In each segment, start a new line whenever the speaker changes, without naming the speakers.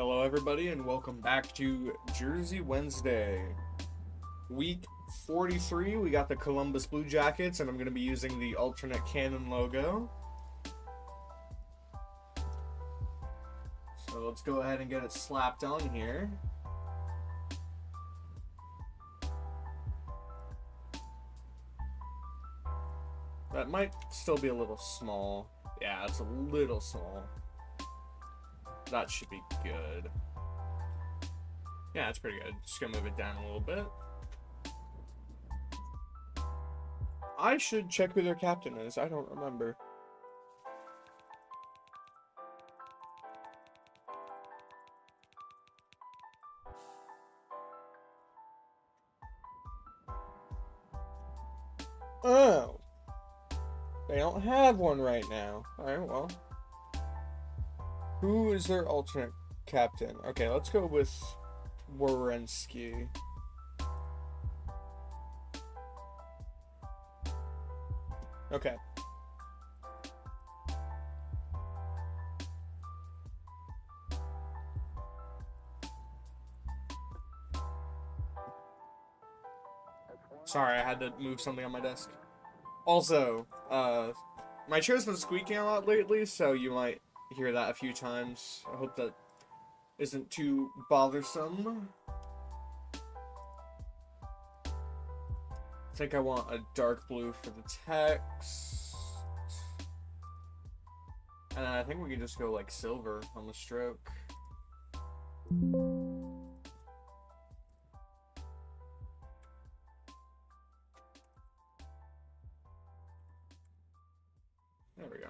Hello, everybody, and welcome back to Jersey Wednesday. Week 43, we got the Columbus Blue Jackets, and I'm going to be using the alternate cannon logo. So let's go ahead and get it slapped on here. That might still be a little small. Yeah, it's a little small. That should be good. Yeah, it's pretty good. Just gonna move it down a little bit. I should check who their captain is. I don't remember. Oh. They don't have one right now. Alright, well. Who is their alternate captain? Okay, let's go with Werenski. Okay. Sorry, I had to move something on my desk. Also, my chair's been squeaking a lot lately, so you might hear that a few times. I hope that isn't too bothersome. I think I want a dark blue for the text. And I think we can just go like silver on the stroke. There we go.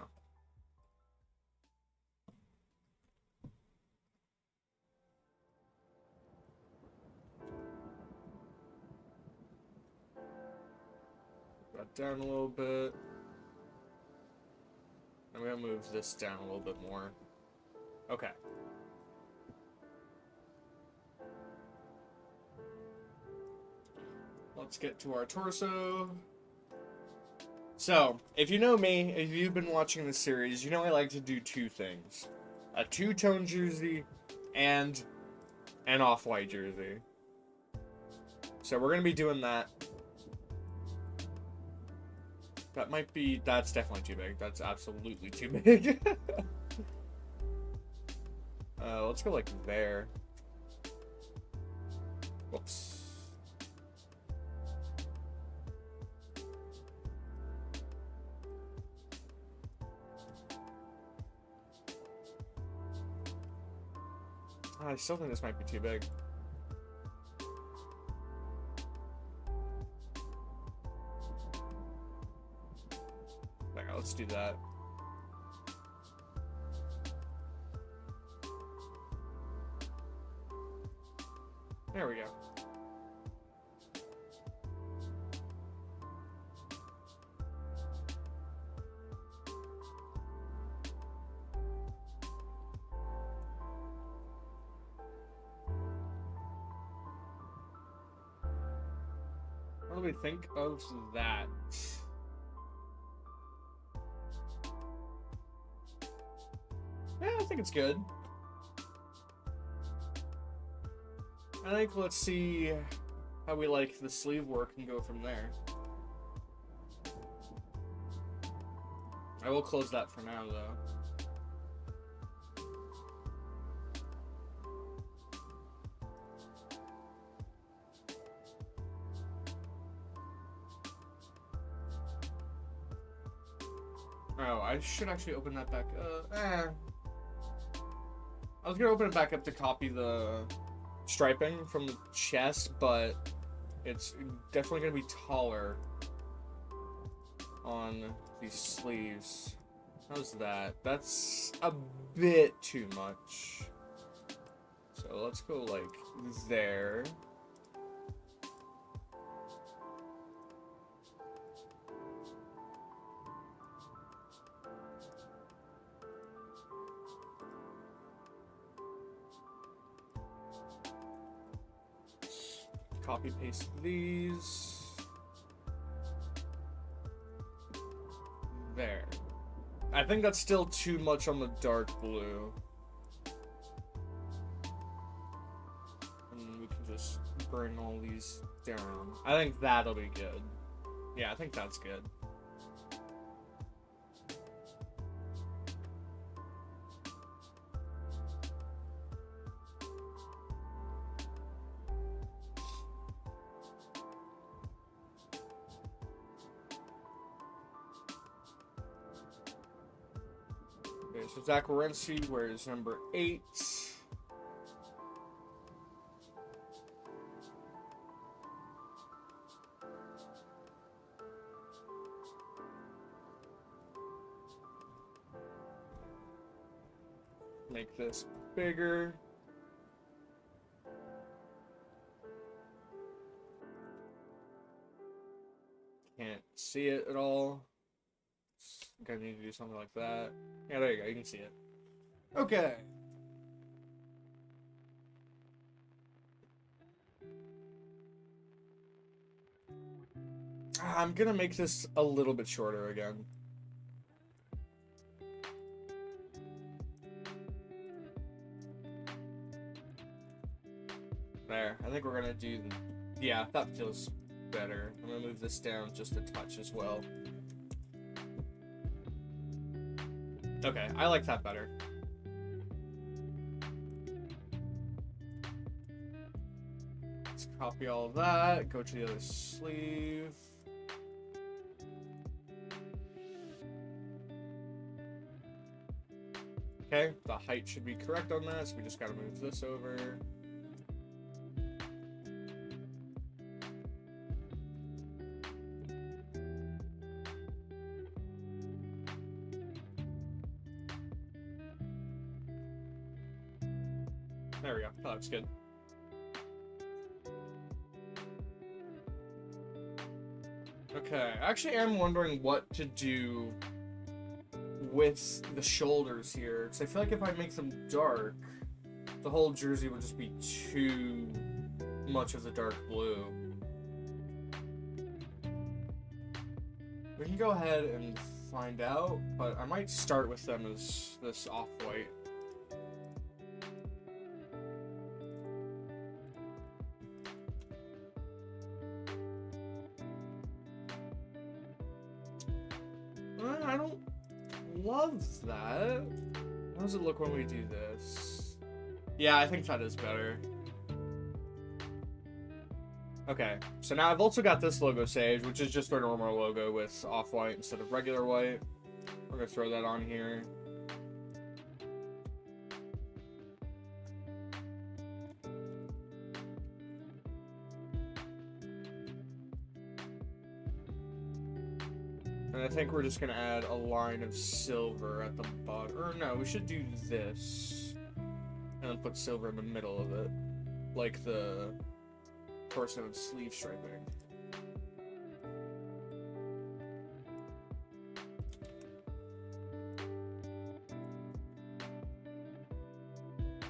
That down a little bit. I'm gonna move this down a little bit more. Okay. Let's get to our torso. So, if you know me, if you've been watching this series, you know I like to do two things. A two-tone jersey and an off-white jersey. So we're going to be doing that. That's definitely too big. That's absolutely too big. Let's go like there. Whoops. I still think this might be too big. Okay, let's do that. There we go. What do we think of that? Yeah, I think it's good. I think let's see how we like the sleeve work and go from there. I will close that for now, though. Oh, I should actually open that back up. I was gonna open it back up to copy the striping from the chest, but it's definitely gonna be taller on these sleeves. How's that? That's a bit too much. So let's go like there. Copy paste these. There. I think that's still too much on the dark blue. just bring all these down. I think that'll be good. Yeah, I think that's good. Okay, so Zach Wierenski wears number 8. Make this bigger. Can't see it at all. Gonna need to do something like that. Yeah, there you go. You can see it. Okay. I'm gonna make this a little bit shorter again. There. I think we're gonna do the... Yeah, that feels better. I'm gonna move this down just a touch as well. Okay, I like that better. Let's copy all of that, go to the other sleeve. Okay, the height should be correct on that, so we just gotta move this over. There we go. That looks good. Okay, actually, I'm wondering what to do with the shoulders here, because I feel like if I make them dark, the whole jersey would just be too much of the dark blue. We can go ahead and find out, but I might start with them as this off-white. I don't love that. How does it look when we do this? Yeah, I think that is better. Okay, so now I've also got this logo saved, which is just our normal logo with off-white instead of regular white. We're gonna throw that on here. And I think we're just gonna add a line of silver at the bottom. Or no, we should do this. And then put silver in the middle of it. Like the torso and sleeve striping.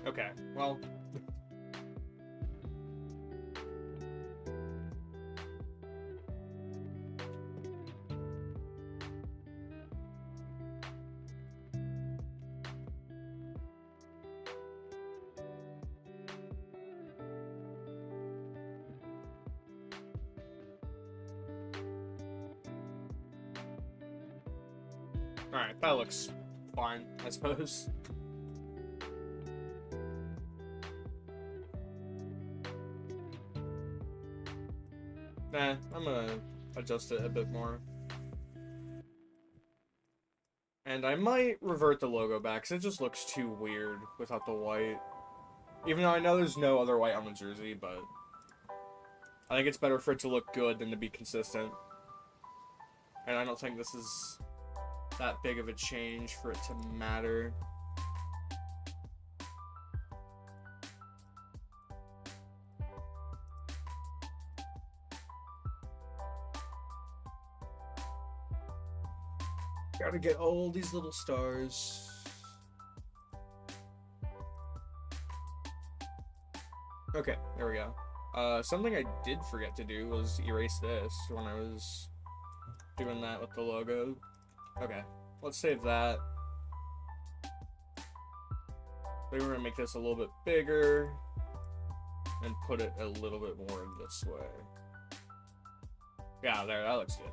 Okay, well... Alright, that looks fine, I suppose. Nah, I'm gonna adjust it a bit more. And I might revert the logo back, because it just looks too weird without the white. Even though I know there's no other white on the jersey, but... I think it's better for it to look good than to be consistent. And I don't think this is that big of a change for it to matter. Gotta get all these little stars. Okay, there we go. Something I did forget to do was erase this when I was doing that with the logo. Okay, let's save that. Maybe we're gonna make this a little bit bigger. and put it a little bit more this way. Yeah, there, that looks good.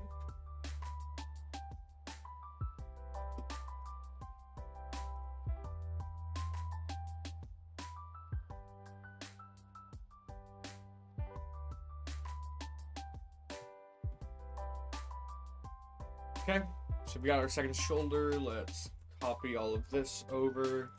Okay, so we got our second shoulder. Let's copy all of this over.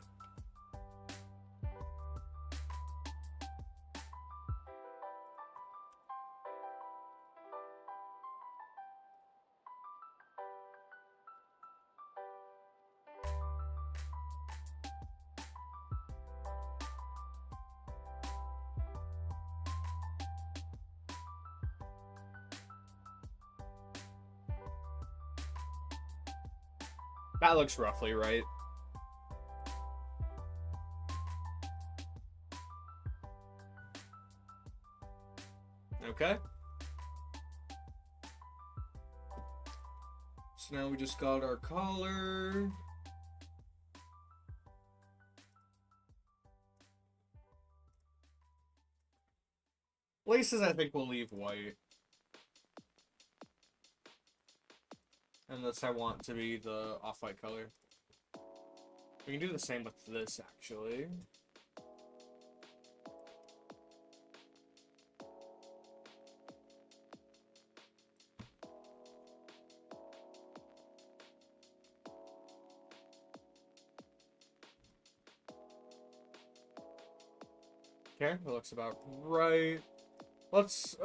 That looks roughly right. Okay. So now we just got our collar. Laces, I think we'll leave white. And this I want to be the off-white color. We can do the same with this, actually. Okay, that looks about right. Let's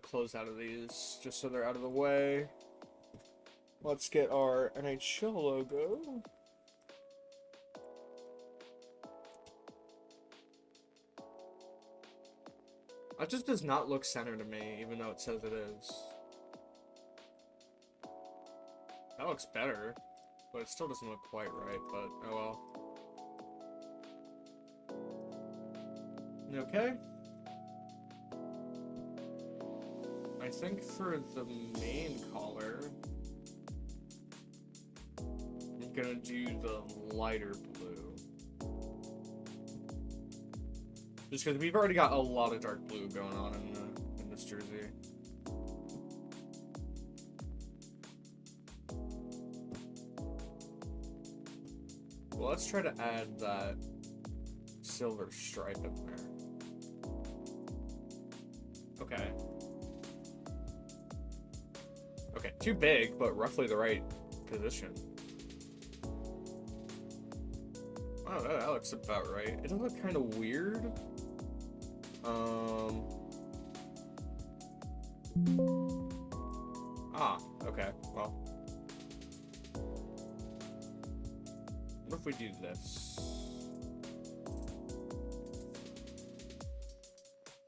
close out of these, just so they're out of the way. Let's get our NHL logo. That just does not look center to me, even though it says it is. That looks better, but it still doesn't look quite right, but oh well. Okay. I think for the main collar, I'm gonna do the lighter blue. Just because we've already got a lot of dark blue going on in this jersey. Well, let's try to add that silver stripe in there. Okay. Okay, too big, but roughly the right position. Oh, that looks about right. It does look kind of weird. Okay, well. What if we do this?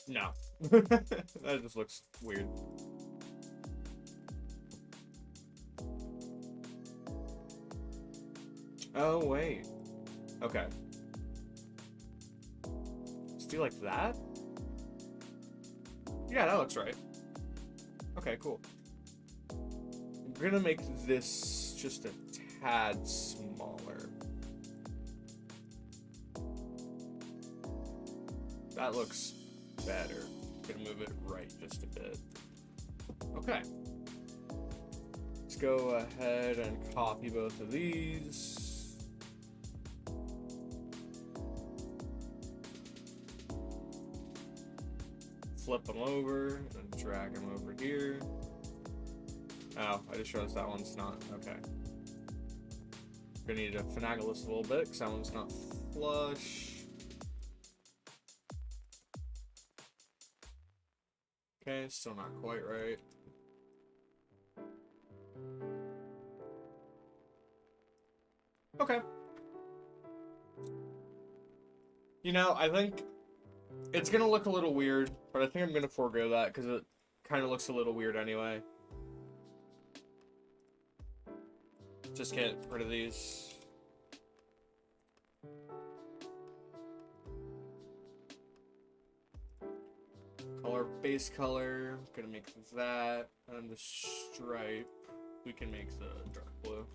No. That just looks weird. Oh, wait. Okay. Let's do like that? Yeah, that looks right. Okay, cool. We're gonna make this just a tad smaller. That looks better. Gonna move it right just a bit. Okay. Let's go ahead and copy both of these. Flip them over and drag them over here. Oh, I just realized that one's not. Okay. Gonna need to finagle this a little bit because that one's not flush. Okay, still not quite right. Okay. You know, I think it's gonna look a little weird, but I think I'm gonna forego that because it kind of looks a little weird anyway. Just get rid of these. Color, base color. Gonna make that, and the stripe. We can make the dark blue.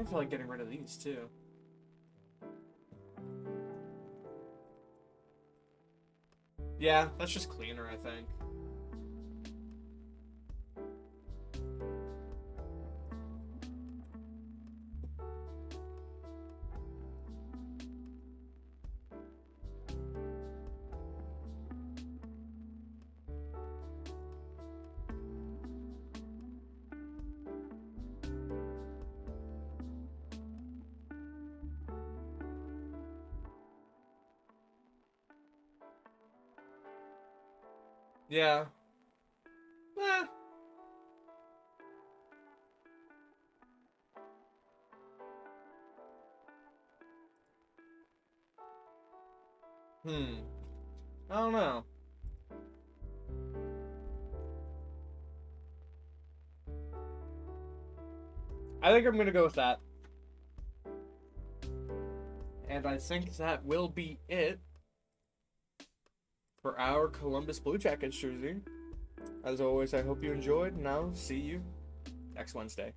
don't feel like getting rid of these, too. Yeah, that's just cleaner, I think. Yeah. Eh. I don't know. I think I'm gonna go with that. And I think that will be it for our Columbus Blue Jackets jersey. As always, I hope you enjoyed, and I'll see you next Wednesday.